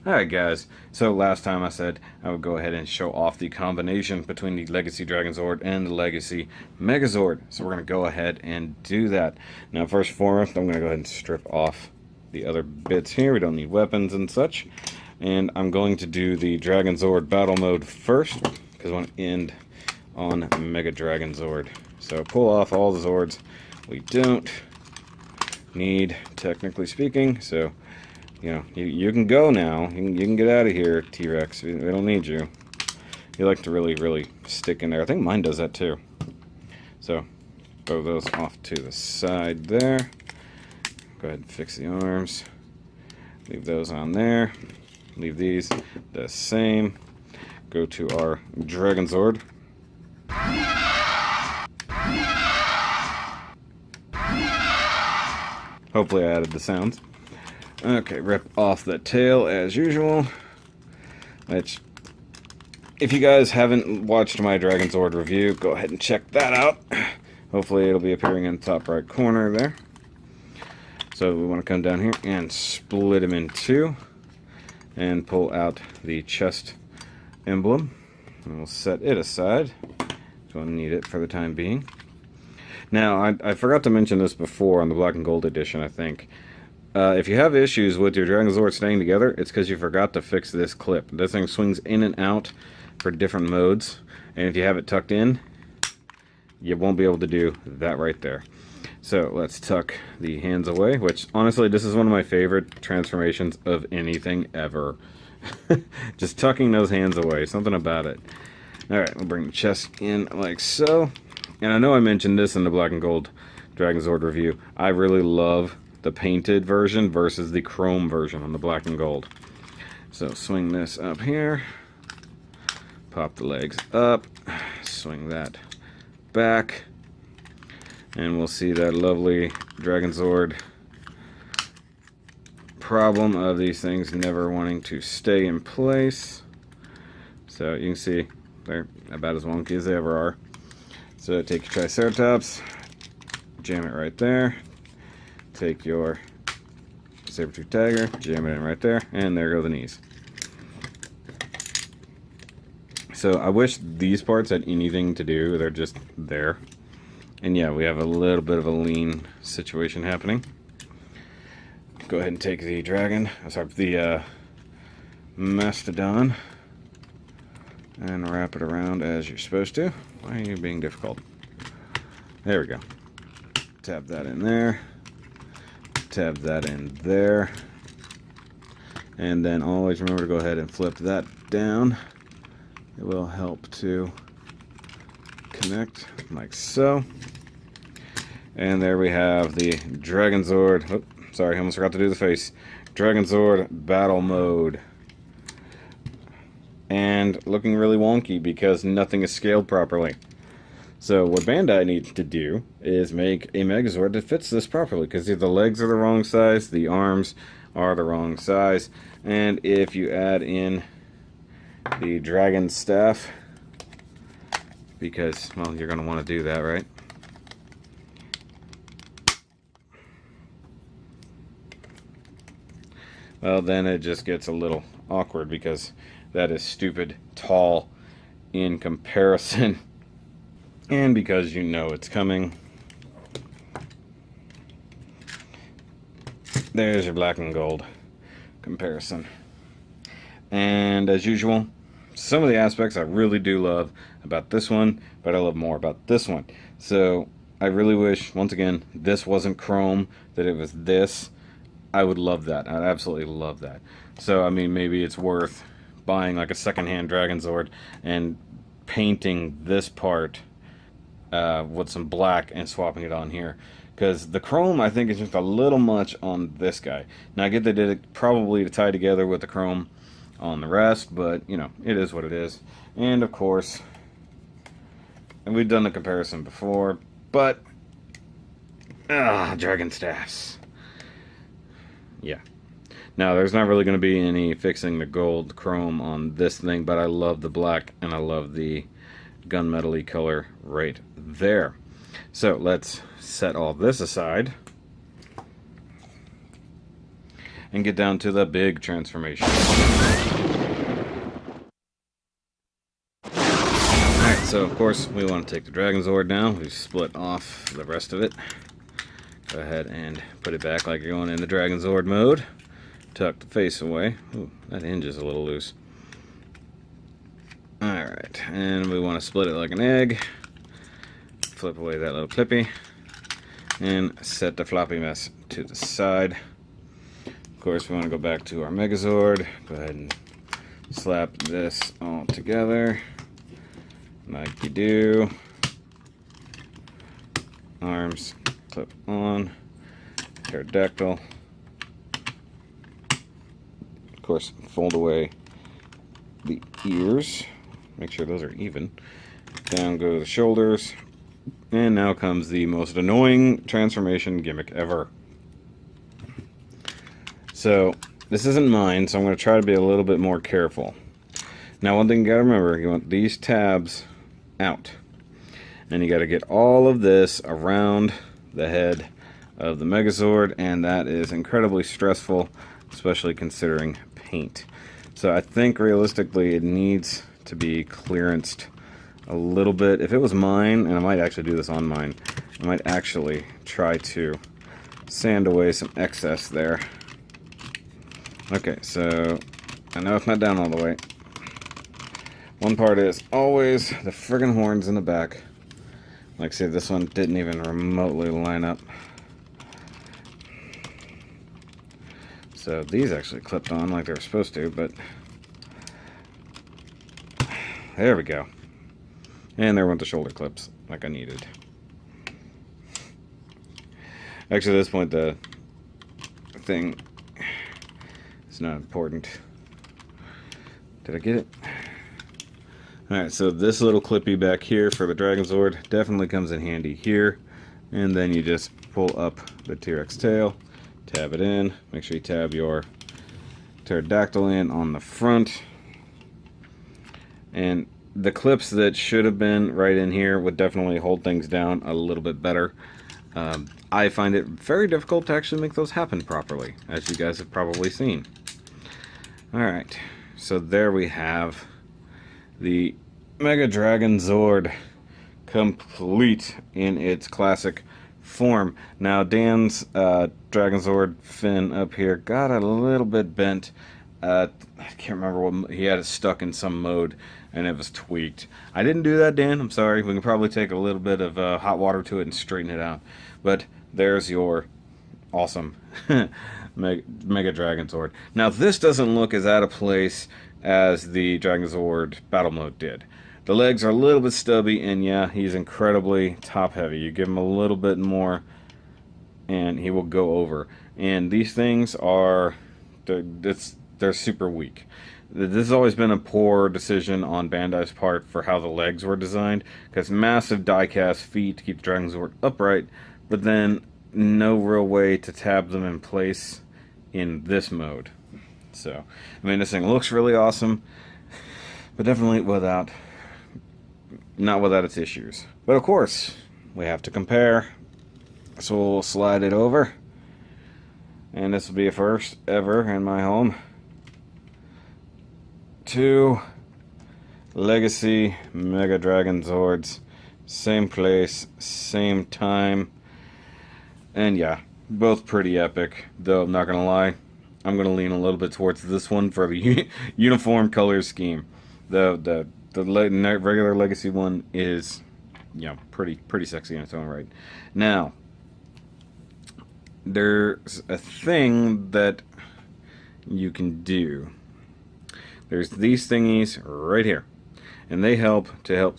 Alright guys, so last time I said I would go ahead and show off the combination between the Legacy Dragonzord and the Legacy Megazord. So we're going to go ahead and do that. Now first and foremost, I'm going to go ahead and strip off the other bits here. We don't need weapons and such. And I'm going to do the Dragonzord battle mode first, because I want to end on Megadragonzord. So pull off all the Zords we don't need, technically speaking, so you know, you can go now. You can get out of here, T-Rex. We don't need you. You like to really stick in there. I think mine does that too. So, throw those off to the side there. Go ahead and fix the arms. Leave those on there. Leave these the same. Go to our Dragonzord. Hopefully I added the sounds. Okay, rip off the tail as usual. Which, if you guys haven't watched my Dragonzord review, go ahead and check that out. Hopefully it'll be appearing in the top right corner there. So we want to come down here and split him in two. And pull out the chest emblem. And we'll set it aside. Don't need it for the time being. Now, I forgot to mention this before on the Black and Gold edition, I think. If you have issues with your Dragonzord staying together, it's because you forgot to fix this clip. This thing swings in and out for different modes, and if you have it tucked in, you won't be able to do that right there. So let's tuck the hands away, which honestly, this is one of my favorite transformations of anything ever. Just tucking those hands away, something about it. Alright, we'll bring the chest in like so. And I know I mentioned this in the Black and Gold Dragonzord review. I really love the painted version versus the chrome version on the Black and Gold. So swing this up here, pop the legs up, swing that back, and we'll see that lovely Dragonzord problem of these things never wanting to stay in place. So you can see they're about as wonky as they ever are. So take your Triceratops, jam it right there. Take your saber-tooth tiger, jam it in right there, and there go the knees. So I wish these parts had anything to do, they're just there. And yeah, we have a little bit of a lean situation happening. Go ahead and take the the Mastodon, and wrap it around as you're supposed to. Why are you being difficult? There we go. Tap that in there. Tab that in there, and then always remember to go ahead and flip that down. It will help to connect like so. And there we have the Dragonzord. Oh, sorry, I almost forgot to do the face. Dragonzord battle mode. And looking really wonky because nothing is scaled properly. So what Bandai needs to do is make a Megazord that fits this properly, because the legs are the wrong size, the arms are the wrong size, and if you add in the dragon staff, because, well, you're going to want to do that, right? Well, then it just gets a little awkward, because that is stupid tall in comparison. And because you know it's coming. There's your Black and Gold comparison. And as usual, some of the aspects I really do love about this one, but I love more about this one. So I really wish, once again, this wasn't chrome, that it was this. I would love that. I'd absolutely love that. So, I mean, maybe it's worth buying like a secondhand Dragonzord and painting this part with some black and swapping it on here, because the chrome I think is just a little much on this guy. Now I get they did it probably to tie together with the chrome on the rest, but you know, it is what it is. And of course, and we've done the comparison before, but dragon staffs. Yeah. Now there's not really going to be any fixing the gold chrome on this thing, but I love the black and I love the gunmetal-y color right there. So let's set all this aside. and get down to the big transformation. Alright, so of course we want to take the Dragonzord now. We've split off the rest of it. Go ahead and put it back like you're going into Dragonzord mode. Tuck the face away. Ooh, that hinge is a little loose. Alright, and we want to split it like an egg. Flip away that little clippy. And set the floppy mess to the side. Of course, we want to go back to our Megazord. Go ahead and slap this all together. Like you do. Arms clip on. Pterodactyl. Of course, fold away the ears. Make sure those are even. Down go the shoulders. And now comes the most annoying transformation gimmick ever. So, this isn't mine, so I'm going to try to be a little bit more careful. Now, one thing you got to remember, you want these tabs out. And you got to get all of this around the head of the Megazord, and that is incredibly stressful, especially considering paint. So I think realistically it needs to be clearanced a little bit. If it was mine, and I might actually do this on mine, I might actually try to sand away some excess there. Okay, so I know it's not down all the way. One part is always the friggin' horns in the back. Like I said, this one didn't even remotely line up. So these actually clipped on like they were supposed to, but there we go. And there went the shoulder clips like I needed. Actually, at this point, the thing is not important. Did I get it? Alright, so this little clippy back here for the Dragonzord definitely comes in handy here. And then you just pull up the T-Rex tail, tab it in, make sure you tab your pterodactyl in on the front. And the clips that should have been right in here would definitely hold things down a little bit better. I find it very difficult to actually make those happen properly, as you guys have probably seen. Alright, so there we have the Megadragonzord complete in its classic form. Now Dan's Dragonzord fin up here got a little bit bent. I can't remember what, he had it stuck in some mode and it was tweaked. I didn't do that, Dan, I'm sorry. We can probably take a little bit of hot water to it and straighten it out. But there's your awesome Megadragonzord. Now this doesn't look as out of place as the Dragonzord battle mode did. The legs are a little bit stubby, and yeah, he's incredibly top heavy. You give him a little bit more and he will go over. And these things are, they're super weak. This has always been a poor decision on Bandai's part for how the legs were designed, because massive die-cast feet to keep the Dragonzord upright, but then no real way to tab them in place in this mode. So, I mean, this thing looks really awesome, but definitely not without its issues. But of course, we have to compare. So we'll slide it over, and this will be a first ever in my home. 2 Legacy Megadragonzords, same place, same time, and yeah, both pretty epic. Though I'm not gonna lie, I'm gonna lean a little bit towards this one for the uniform color scheme. The regular Legacy one is, you know, pretty sexy in its own right. Now, there's a thing that you can do. There's these thingies right here, and they help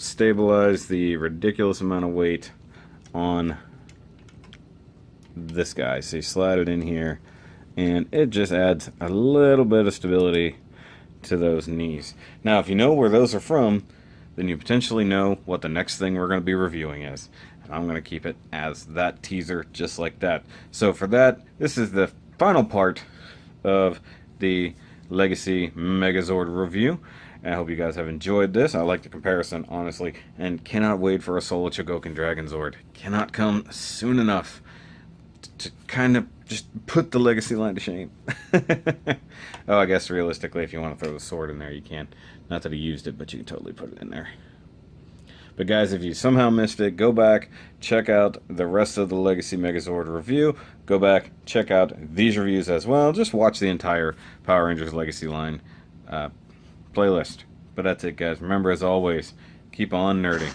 stabilize the ridiculous amount of weight on this guy. So you slide it in here, and it just adds a little bit of stability to those knees. Now, if you know where those are from, then you potentially know what the next thing we're going to be reviewing is. And I'm going to keep it as that teaser, just like that. So for that, this is the final part of the Legacy Megazord review. I hope you guys have enjoyed this. I like the comparison, honestly, and cannot wait for a Solo Chogokin Dragonzord. Cannot come soon enough to kind of just put the Legacy line to shame. Oh, I guess realistically, if you want to throw the sword in there, you can. Not that he used it, but you can totally put it in there. But guys, if you somehow missed it, go back, check out the rest of the Legacy Megazord review. Go back, check out these reviews as well. Just watch the entire Power Rangers Legacy line playlist. But that's it, guys. Remember, as always, keep on nerding.